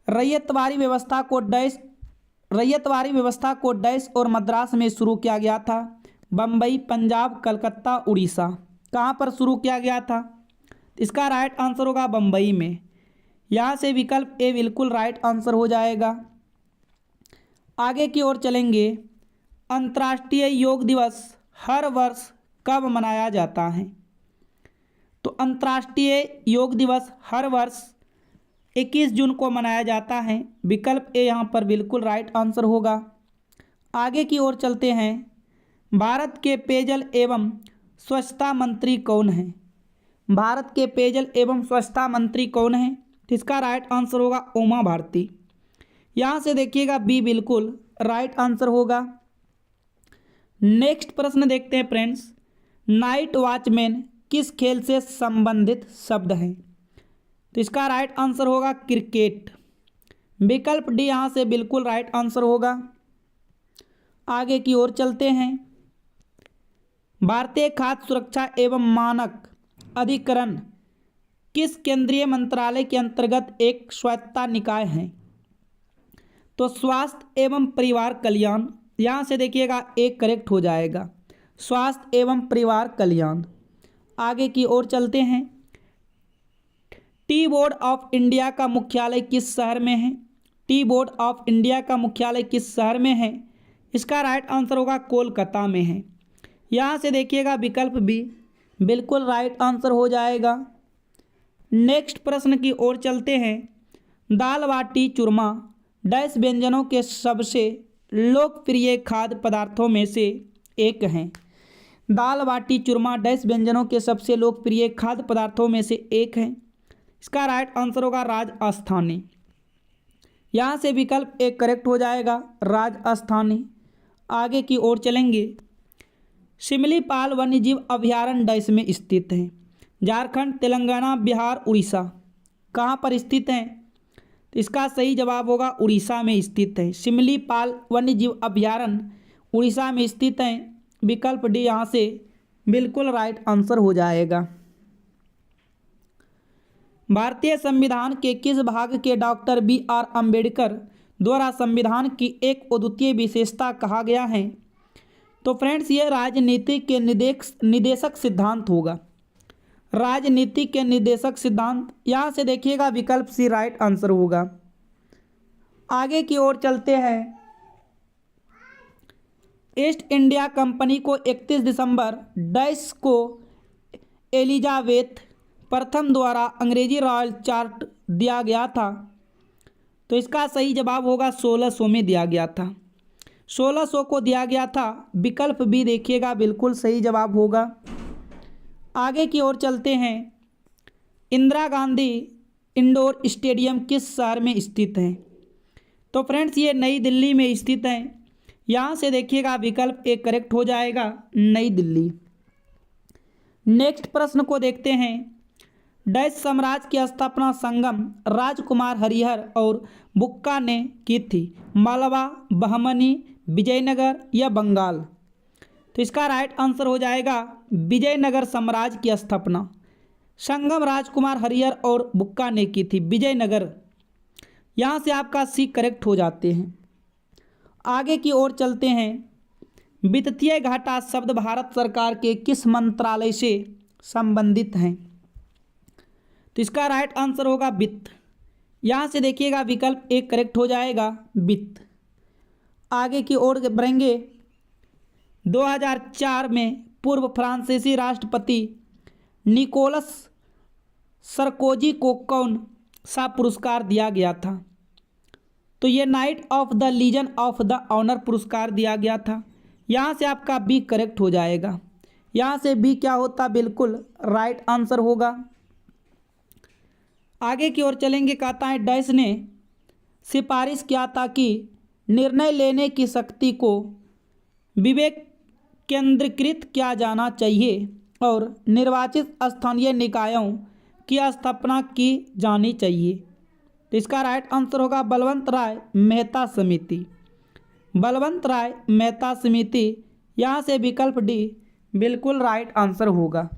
रैयतवाड़ी व्यवस्था को डैश और मद्रास में शुरू किया गया था? बम्बई, पंजाब, कलकत्ता, उड़ीसा? कहाँ पर शुरू किया गया था? इसका राइट आंसर होगा बम्बई में। यहाँ से विकल्प ए बिल्कुल राइट आंसर हो जाएगा। आगे की ओर चलेंगे। अंतर्राष्ट्रीय योग दिवस हर वर्ष कब मनाया जाता है? तो अंतर्राष्ट्रीय योग दिवस हर वर्ष 21 जून को मनाया जाता है। विकल्प ए यहाँ पर बिल्कुल राइट आंसर होगा। आगे की ओर चलते हैं। भारत के पेयजल एवं स्वच्छता मंत्री कौन है? भारत के पेयजल एवं स्वच्छता मंत्री कौन है? इसका राइट आंसर होगा उमा भारती। यहाँ से देखिएगा बी बिल्कुल राइट आंसर होगा। नेक्स्ट प्रश्न देखते हैं फ्रेंड्स। नाइट वॉचमैन किस खेल से संबंधित शब्द है? तो इसका राइट आंसर होगा क्रिकेट। विकल्प डी यहाँ से बिल्कुल राइट आंसर होगा। आगे की ओर चलते हैं। भारतीय खाद्य सुरक्षा एवं मानक अधिकरण किस केंद्रीय मंत्रालय के अंतर्गत एक स्वायत्ता निकाय है? तो स्वास्थ्य एवं परिवार कल्याण। यहाँ से देखिएगा एक करेक्ट हो जाएगा, स्वास्थ्य एवं परिवार कल्याण। आगे की ओर चलते हैं। टी बोर्ड ऑफ इंडिया का मुख्यालय किस शहर में है? टी बोर्ड ऑफ इंडिया का मुख्यालय किस शहर में है? इसका राइट आंसर होगा कोलकाता में है। यहाँ से देखिएगा विकल्प बी बिल्कुल राइट आंसर हो जाएगा। नेक्स्ट प्रश्न की ओर चलते हैं। दाल बाटी चूरमा डैश व्यंजनों के सबसे लोकप्रिय खाद्य पदार्थों में से एक हैं? दाल बाटी चूरमा डैश व्यंजनों के सबसे लोकप्रिय खाद्य पदार्थों में से एक है। इसका राइट आंसर होगा राजस्थानी। यहाँ से विकल्प एक करेक्ट हो जाएगा, राजस्थानी। आगे की ओर चलेंगे। शिमलीपाल वन्यजीव अभयारण्य डैश में स्थित है? झारखंड, तेलंगाना, बिहार, उड़ीसा? कहाँ पर स्थित है? तो इसका सही जवाब होगा उड़ीसा में स्थित है। शिमलीपाल वन्यजीव अभयारण्य उड़ीसा में स्थित है। विकल्प डी यहाँ से बिल्कुल राइट आंसर हो जाएगा। भारतीय संविधान के किस भाग के डॉक्टर BR अम्बेडकर द्वारा संविधान की एक अद्वितीय विशेषता कहा गया है? तो फ्रेंड्स ये राजनीति के निदेशक सिद्धांत होगा। राजनीति के निदेशक सिद्धांत, यहाँ से देखिएगा विकल्प सी राइट आंसर होगा। आगे की ओर चलते हैं। ईस्ट इंडिया कंपनी को 31 दिसंबर डैश को एलिजाबेथ प्रथम द्वारा अंग्रेजी रॉयल चार्ट दिया गया था? तो इसका सही जवाब होगा 1600 में दिया गया था। 1600 को दिया गया था। विकल्प बी देखिएगा बिल्कुल सही जवाब होगा। आगे की ओर चलते हैं। इंदिरा गांधी इंडोर स्टेडियम किस शहर में स्थित है? तो फ्रेंड्स ये नई दिल्ली में स्थित है। यहाँ से देखिएगा विकल्प ए करेक्ट हो जाएगा, नई दिल्ली। नेक्स्ट प्रश्न को देखते हैं। डैश साम्राज्य की स्थापना संगम राजकुमार हरिहर और बुक्का ने की थी? मालवा, बहमनी, विजयनगर या बंगाल? तो इसका राइट आंसर हो जाएगा विजयनगर साम्राज्य की स्थापना संगम राजकुमार हरिहर और बुक्का ने की थी, विजयनगर। यहाँ से आपका सी करेक्ट हो जाते हैं। आगे की ओर चलते हैं। वित्तीय घाटा शब्द भारत सरकार के किस मंत्रालय से संबंधित हैं? तो इसका राइट आंसर होगा वित्त। यहाँ से देखिएगा विकल्प एक करेक्ट हो जाएगा, वित्त। आगे की ओर बढ़ेंगे। 2004 में पूर्व फ्रांसीसी राष्ट्रपति निकोलस सरकोजी को कौन सा पुरस्कार दिया गया था? तो ये knight of the legion of the honour पुरस्कार दिया गया था। यहाँ से आपका बी करेक्ट हो जाएगा। यहाँ से बी क्या होता? बिल्कुल राइट आंसर होगा। आगे की ओर चलेंगे। कहता है डैश ने सिफारिश किया था कि निर्णय लेने की शक्ति को विवेक केंद्रीकृत किया जाना चाहिए और निर्वाचित स्थानीय निकायों की स्थापना की जानी चाहिए। तो इसका राइट आंसर होगा बलवंत राय मेहता समिति। बलवंत राय मेहता समिति। यहाँ से विकल्प डी बिल्कुल राइट आंसर होगा।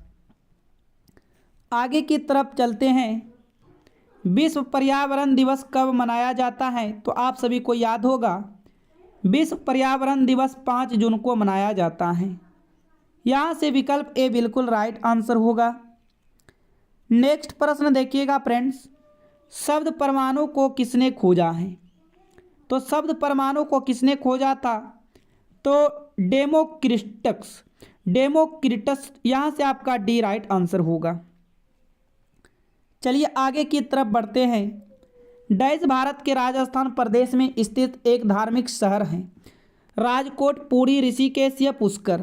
आगे की तरफ चलते हैं। विश्व पर्यावरण दिवस कब मनाया जाता है? तो आप सभी को याद होगा विश्व पर्यावरण दिवस 5 जून को मनाया जाता है। यहाँ से विकल्प ए बिल्कुल राइट आंसर होगा। नेक्स्ट प्रश्न देखिएगा फ्रेंड्स। शब्द परमाणु को किसने खोजा है? तो शब्द परमाणु को किसने खोजा था? तो डेमोक्रिटस। यहाँ से आपका डी राइट आंसर होगा। चलिए आगे की तरफ बढ़ते हैं। डैश भारत के राजस्थान प्रदेश में स्थित एक धार्मिक शहर है। राजकोट, पुरी, ऋषिकेश या पुष्कर?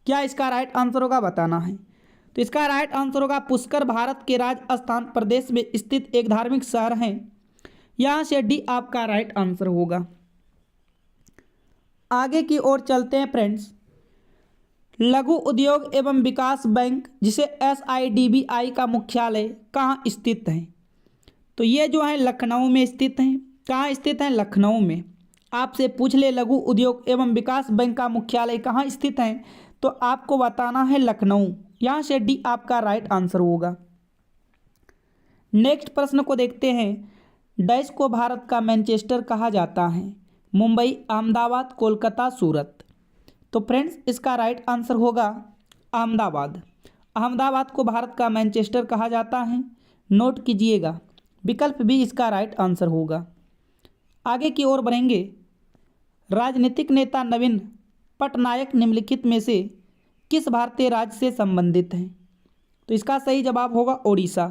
क्या इसका राइट आंसर होगा? बताना है। तो इसका राइट आंसर होगा पुष्कर भारत के राजस्थान प्रदेश में स्थित एक धार्मिक शहर है। यहाँ से डी आपका राइट आंसर होगा। आगे की ओर चलते हैं फ्रेंड्स। लघु उद्योग एवं विकास बैंक जिसे SIDBI का मुख्यालय कहाँ स्थित है? तो ये जो है लखनऊ में स्थित हैं। कहाँ स्थित हैं? लखनऊ में। आपसे पूछ ले लघु उद्योग एवं विकास बैंक का मुख्यालय कहाँ स्थित है, तो आपको बताना है लखनऊ। यहाँ से डी आपका राइट आंसर होगा। नेक्स्ट प्रश्न को देखते हैं। डैश को भारत का मैनचेस्टर कहा जाता है? मुंबई, अहमदाबाद, कोलकाता, सूरत? तो फ्रेंड्स इसका राइट आंसर होगा अहमदाबाद। अहमदाबाद को भारत का मैनचेस्टर कहा जाता है। नोट कीजिएगा, विकल्प भी इसका राइट आंसर होगा। आगे की ओर बढ़ेंगे। राजनीतिक नेता नवीन पटनायक निम्नलिखित में से किस भारतीय राज्य से संबंधित हैं? तो इसका सही जवाब होगा ओडिशा।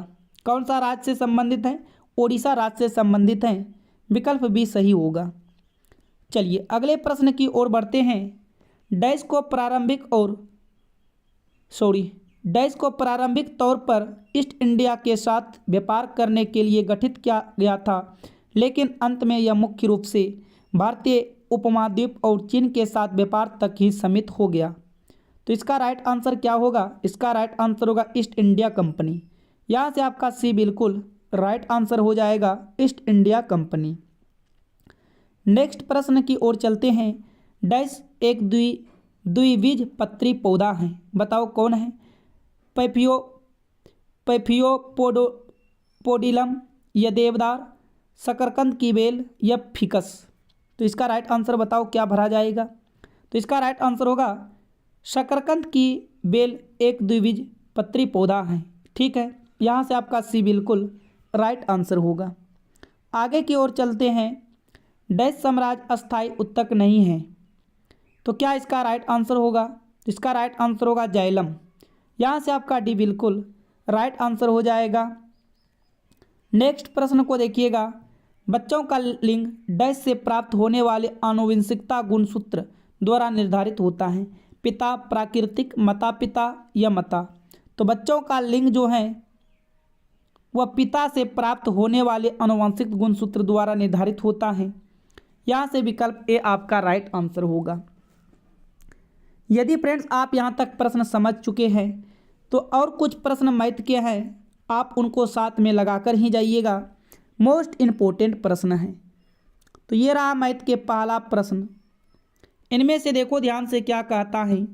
कौन सा राज्य से संबंधित है? ओडिशा राज्य से संबंधित हैं। विकल्प भी सही होगा। चलिए अगले प्रश्न की ओर बढ़ते हैं। डैश को प्रारंभिक तौर पर ईस्ट इंडिया के साथ व्यापार करने के लिए गठित किया गया था, लेकिन अंत में यह मुख्य रूप से भारतीय उपमहाद्वीप और चीन के साथ व्यापार तक ही सीमित हो गया। तो इसका राइट आंसर क्या होगा? इसका राइट आंसर होगा ईस्ट इंडिया कंपनी। यहाँ से आपका सी बिल्कुल राइट आंसर हो जाएगा, ईस्ट इंडिया कंपनी। नेक्स्ट प्रश्न की ओर चलते हैं। डैश एक द्विबीजपत्री पौधा है? बताओ कौन है? पैथियोपोडिलम या देवदार, शकरकंद की बेल या फिकस? तो इसका राइट आंसर बताओ क्या भरा जाएगा? तो इसका राइट आंसर होगा शकरकंद की बेल एक द्विबीजपत्री पौधा है। ठीक है, यहाँ से आपका सी बिल्कुल राइट आंसर होगा। आगे की ओर चलते हैं। डैश साम्राज्य अस्थायी उत्तक नहीं है, तो क्या इसका राइट आंसर होगा? इसका राइट आंसर होगा जाइलम। यहाँ से आपका डी बिल्कुल राइट आंसर हो जाएगा। नेक्स्ट प्रश्न को देखिएगा। बच्चों का लिंग डैश से प्राप्त होने वाले आनुवंशिकता गुणसूत्र द्वारा निर्धारित होता है? पिता, प्राकृतिक, माता पिता या माता? तो बच्चों का लिंग जो है वह पिता से प्राप्त होने वाले आनुवंशिक गुणसूत्र द्वारा निर्धारित होता है। यहाँ से विकल्प ए आपका राइट आंसर होगा। यदि फ्रेंड्स आप यहाँ तक प्रश्न समझ चुके हैं तो और कुछ प्रश्न मैथ के हैं, आप उनको साथ में लगाकर ही जाइएगा। मोस्ट इम्पोर्टेंट प्रश्न है। तो ये रहा मैथ के पहला प्रश्न। इनमें से देखो ध्यान से क्या कहता है।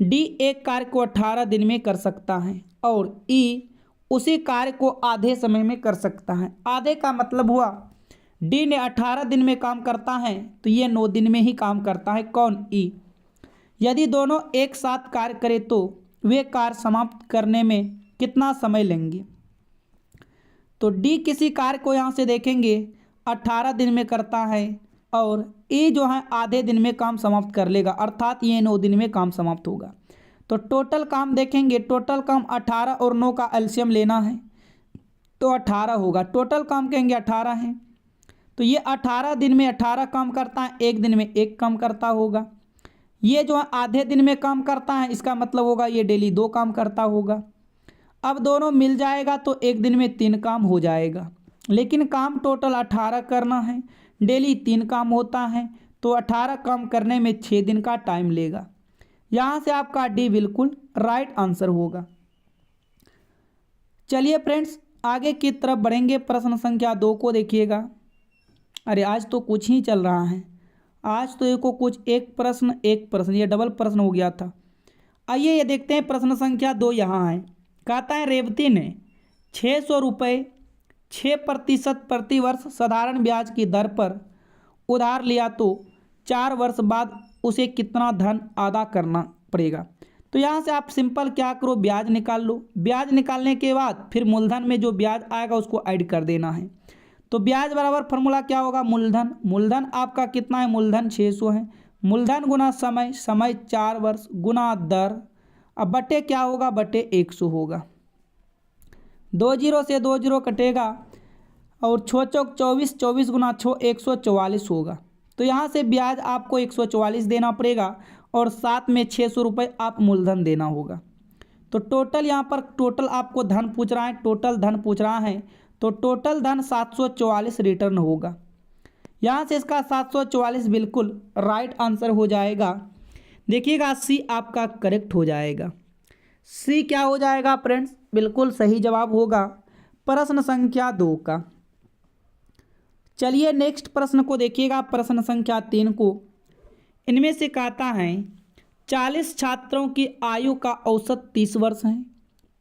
डी एक कार्य को 18 दिन में कर सकता है और ई उसी कार्य को आधे समय में कर सकता है। आधे का मतलब हुआ डी ने 18 दिन में काम करता है तो ये 9 दिन में ही काम करता है। कौन? ई। यदि दोनों एक साथ कार्य करें तो वे कार्य समाप्त करने में कितना समय लेंगे? तो डी किसी कार्य को यहाँ से देखेंगे 18 दिन में करता है और ए जो है आधे दिन में काम समाप्त कर लेगा, अर्थात ये 9 दिन में काम समाप्त होगा। तो टोटल काम देखेंगे, टोटल काम 18 और 9 का एलसीएम लेना है तो 18 होगा। टोटल काम कहेंगे 18 है, तो ये 18 दिन में 18 काम करता है, एक दिन में एक काम करता होगा। ये जो है आधे दिन में काम करता है, इसका मतलब होगा ये डेली 2 काम करता होगा। अब दोनों मिल जाएगा तो एक दिन में 3 काम हो जाएगा, लेकिन काम टोटल 18 करना है, डेली 3 काम होता है, तो 18 काम करने में 6 दिन का टाइम लेगा। यहाँ से आपका डी बिल्कुल राइट आंसर होगा। चलिए फ्रेंड्स आगे की तरफ बढ़ेंगे। प्रश्न संख्या 2 को देखिएगा। अरे आज तो कुछ ही चल रहा है, आज तो देखो कुछ एक प्रश्न, ये डबल प्रश्न हो गया था। आइए ये देखते हैं प्रश्न संख्या 2 यहाँ है। कहता है रेवती ने 600 रुपये 6% प्रतिवर्ष साधारण ब्याज की दर पर उधार लिया तो 4 वर्ष बाद उसे कितना धन अदा करना पड़ेगा? तो यहाँ से आप सिंपल क्या करो, ब्याज निकाल लो। ब्याज निकालने के बाद फिर मूलधन में जो ब्याज आएगा उसको ऐड कर देना है। तो ब्याज बराबर फॉर्मूला क्या होगा? मूलधन। मूलधन आपका कितना है? मूलधन 600 है। मूलधन गुना समय, समय 4 वर्ष गुना दर, अब बटे क्या होगा? बटे 100 होगा। 2 जीरो से 2 जीरो कटेगा और 6 चौक 24, 24 गुना 6 144 होगा। तो यहाँ से ब्याज आपको 144 देना पड़ेगा और साथ में 600 रुपये आप मूलधन देना होगा। तो टोटल यहाँ पर टोटल आपको धन पूछ रहा है, टोटल धन पूछ रहा है, तो टोटल धन 744 रिटर्न होगा। यहाँ से इसका 744 बिल्कुल राइट आंसर हो जाएगा। देखिएगा सी आपका करेक्ट हो जाएगा। सी क्या हो जाएगा फ्रेंड्स? बिल्कुल सही जवाब होगा प्रश्न संख्या 2 का। चलिए नेक्स्ट प्रश्न को देखिएगा, प्रश्न संख्या 3 को। इनमें से कहता है 40 छात्रों की आयु का औसत 30 वर्ष है,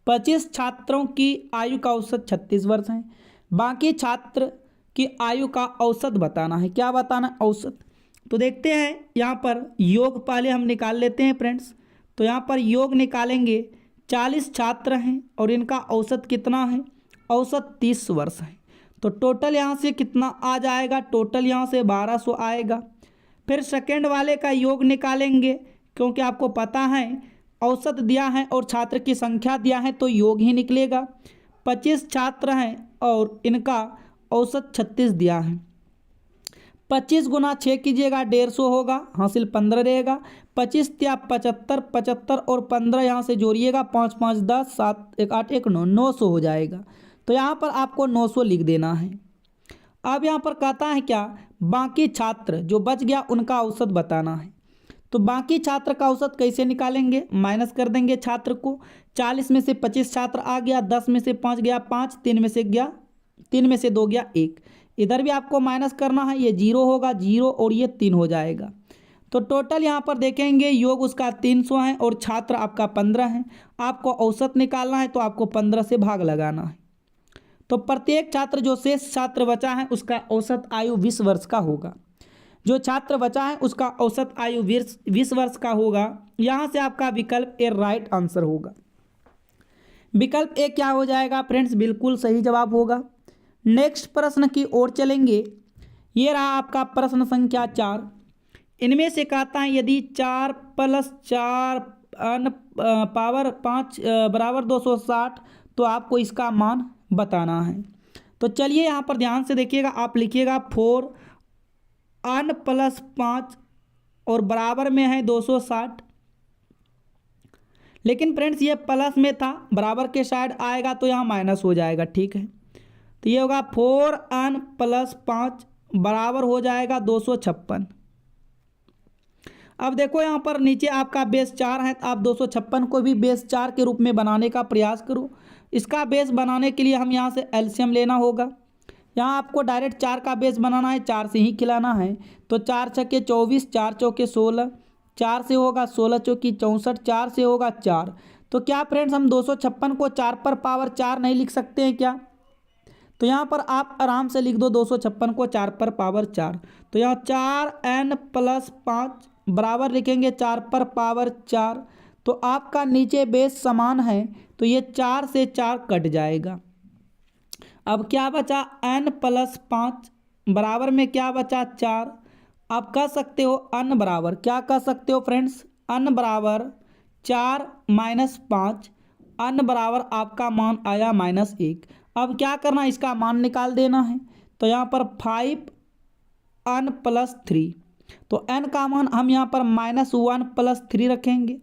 25 छात्रों की आयु का औसत 36 वर्ष है, बाकी छात्र की आयु का औसत बताना है। क्या बताना? औसत। तो देखते हैं यहाँ पर योग पहले हम निकाल लेते हैं फ्रेंड्स। तो यहाँ पर योग निकालेंगे, 40 छात्र हैं और इनका औसत कितना है? औसत 30 वर्ष है। तो टोटल यहाँ से कितना आ जाएगा? टोटल यहाँ से 1200 आएगा। फिर सेकेंड वाले का योग निकालेंगे, क्योंकि आपको पता है औसत दिया है और छात्र की संख्या दिया है तो योग ही निकलेगा। 25 छात्र हैं और इनका औसत 36 दिया है। 25 गुना 6 कीजिएगा 150 होगा, हासिल 15 रहेगा। 25 या 75, 75 और 15 यहाँ से जोड़िएगा, 5 5 10, 7 1 8 1 9, 900 हो जाएगा। तो यहाँ पर आपको 900 लिख देना है। अब यहाँ पर कहता है क्या? बाकी छात्र जो बच गया उनका औसत बताना है। तो बाकी छात्र का औसत कैसे निकालेंगे? माइनस कर देंगे छात्र को। 40 में से 25 छात्र आ गया, 10 में से 5 गया 5, 3 में से 2 गया 1। इधर भी आपको माइनस करना है, ये 0 होगा 0 और ये 3 हो जाएगा। तो टोटल यहाँ पर देखेंगे योग उसका 300 है और छात्र आपका 15 है। आपको औसत निकालना है तो आपको 15 से भाग लगाना है। तो प्रत्येक छात्र, जो शेष छात्र बचा है उसका औसत आयु 20 वर्ष का होगा। जो छात्र बचा है उसका औसत आयु 20 वर्ष का होगा। यहाँ से आपका विकल्प ए राइट आंसर होगा। विकल्प ए क्या हो जाएगा फ्रेंड्स? बिल्कुल सही जवाब होगा। नेक्स्ट प्रश्न की ओर चलेंगे। ये रहा आपका प्रश्न संख्या 4। इनमें से कहता है यदि 4 + 4 पावर 5 बराबर 260 तो आपको इसका मान बताना है। तो चलिए यहाँ पर ध्यान से देखिएगा। आप लिखिएगा 4 n + 5 और बराबर में है 260। लेकिन फ्रेंड्स ये प्लस में था, बराबर के साइड आएगा तो यहाँ माइनस हो जाएगा। ठीक है, तो ये होगा 4n + 5 बराबर हो जाएगा 256। अब देखो यहाँ पर नीचे आपका बेस 4 है, तो आप 256 को भी बेस 4 के रूप में बनाने का प्रयास करो। इसका बेस बनाने के लिए हम यहाँ से एलसीएम लेना होगा। यहाँ आपको डायरेक्ट 4 का बेस बनाना है, 4 से ही खिलाना है। तो 4 छक्के 24, 4 चौके 16, 4 से होगा 16 चौकी 64, 4 से होगा 4। तो क्या फ्रेंड्स हम 256 को 4 पर पावर 4 नहीं लिख सकते हैं क्या? तो यहाँ पर आप आराम से लिख दो 256 को 4 पर पावर 4। तो यहाँ 4n + 5 बराबर लिखेंगे 4 पर पावर 4। तो आपका नीचे बेस समान है तो ये 4 से 4 कट जाएगा। अब क्या बचा? n + 5 बराबर में क्या बचा? 4। आप कह सकते हो n बराबर, क्या कह सकते हो फ्रेंड्स? n बराबर 4 - 5। n बराबर आपका मान आया -1। अब क्या करना, इसका मान निकाल देना है। तो यहाँ पर 5n + 3। तो n का मान हम यहाँ पर -1 + 3 रखेंगे।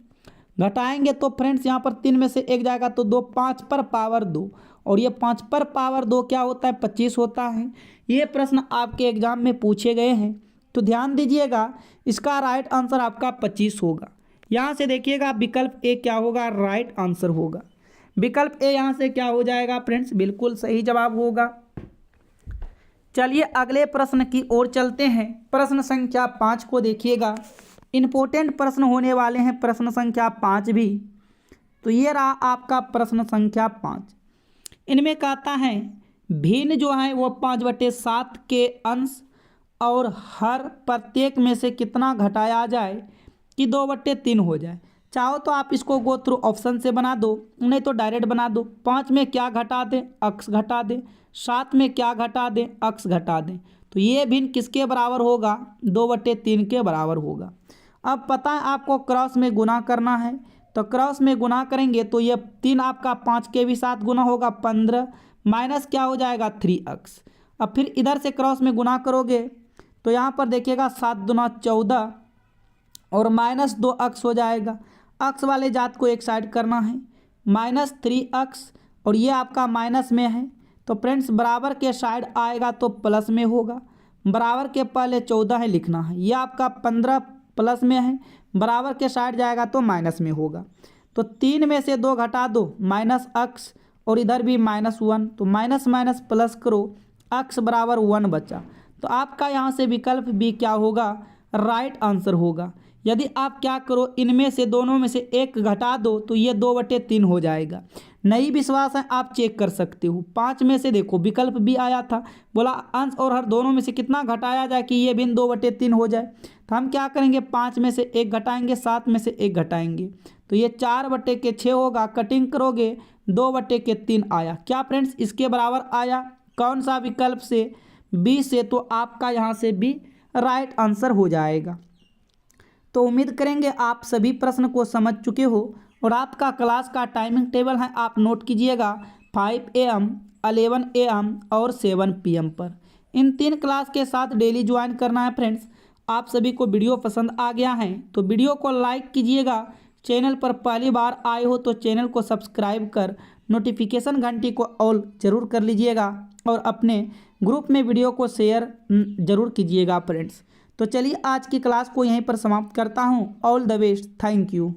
घटाएंगे तो फ्रेंड्स यहाँ पर 3 में से 1 जाएगा तो 2, 5 पर पावर 2। और ये 5 पर पावर 2 क्या होता है? 25 होता है। ये प्रश्न आपके एग्जाम में पूछे गए हैं तो ध्यान दीजिएगा। इसका राइट आंसर आपका 25 होगा। यहाँ से देखिएगा विकल्प ए क्या होगा? राइट आंसर होगा। विकल्प ए यहाँ से क्या हो जाएगा फ्रेंड्स? बिल्कुल सही जवाब होगा। चलिए अगले प्रश्न की ओर चलते हैं। प्रश्न संख्या 5 को देखिएगा। इम्पोर्टेंट प्रश्न होने वाले हैं प्रश्न संख्या 5 भी। तो ये रहा आपका प्रश्न संख्या 5। इनमें कहता है भिन्न जो है वो 5/7 के अंश और हर प्रत्येक में से कितना घटाया जाए कि 2/3 हो जाए। चाहो तो आप इसको गो थ्रू ऑप्शन से बना दो, नहीं तो डायरेक्ट बना दो। 5 में क्या घटा दें? अक्स घटा दें। 7 में क्या घटा दें? अक्स घटा दें। तो ये भिन्न किसके बराबर होगा? 2/3 के बराबर होगा। अब पता है आपको क्रॉस में गुना करना है, तो क्रॉस में गुना करेंगे तो ये 3 आपका 5 के भी साथ गुना होगा 15, माइनस क्या हो जाएगा? 3x। अब फिर इधर से क्रॉस में गुना करोगे तो यहाँ पर देखिएगा 7 दूना 14 और -2x हो जाएगा। अक्स वाले जात को एक साइड करना है, -3x और ये आपका माइनस में है। तो फ्रेंड्स बराबर के साइड आएगा तो प्लस में होगा। बराबर के पहले 14 है लिखना है। ये आपका 15 प्लस में है, बराबर के साइड जाएगा तो माइनस में होगा। तो 3 में से 2 घटा दो, -x और इधर भी -1। तो माइनस माइनस प्लस करो, x बराबर 1 बचा। तो आपका यहाँ से विकल्प बी क्या होगा? राइट आंसर होगा। यदि आप क्या करो, इनमें से दोनों में से एक घटा दो तो ये 2/3 हो जाएगा। नहीं विश्वास है आप चेक कर सकते हो। 5 में से देखो विकल्प भी आया था, बोला अंश और हर दोनों में से कितना घटाया जाए कि ये भिन्न 2/3 हो जाए। तो हम क्या करेंगे? 5 में से 1 घटाएंगे, 7 में से 1 घटाएंगे तो ये 4/6 होगा। कटिंग करोगे 2/3 आया। क्या फ्रेंड्स इसके बराबर आया? कौन सा विकल्प से? बी से। तो आपका यहाँ से भी राइट आंसर हो जाएगा। तो उम्मीद करेंगे आप सभी प्रश्न को समझ चुके हो और आपका क्लास का टाइमिंग टेबल है आप नोट कीजिएगा 5 AM, 11 AM और 7 PM पर। इन 3 क्लास के साथ डेली ज्वाइन करना है फ्रेंड्स। आप सभी को वीडियो पसंद आ गया है तो वीडियो को लाइक कीजिएगा। चैनल पर पहली बार आए हो तो चैनल को सब्सक्राइब कर नोटिफिकेशन घंटी को ऑल जरूर कर लीजिएगा और अपने ग्रुप में वीडियो को शेयर जरूर कीजिएगा फ्रेंड्स। तो चलिए आज की क्लास को यहीं पर समाप्त करता हूँ। All the best, thank you.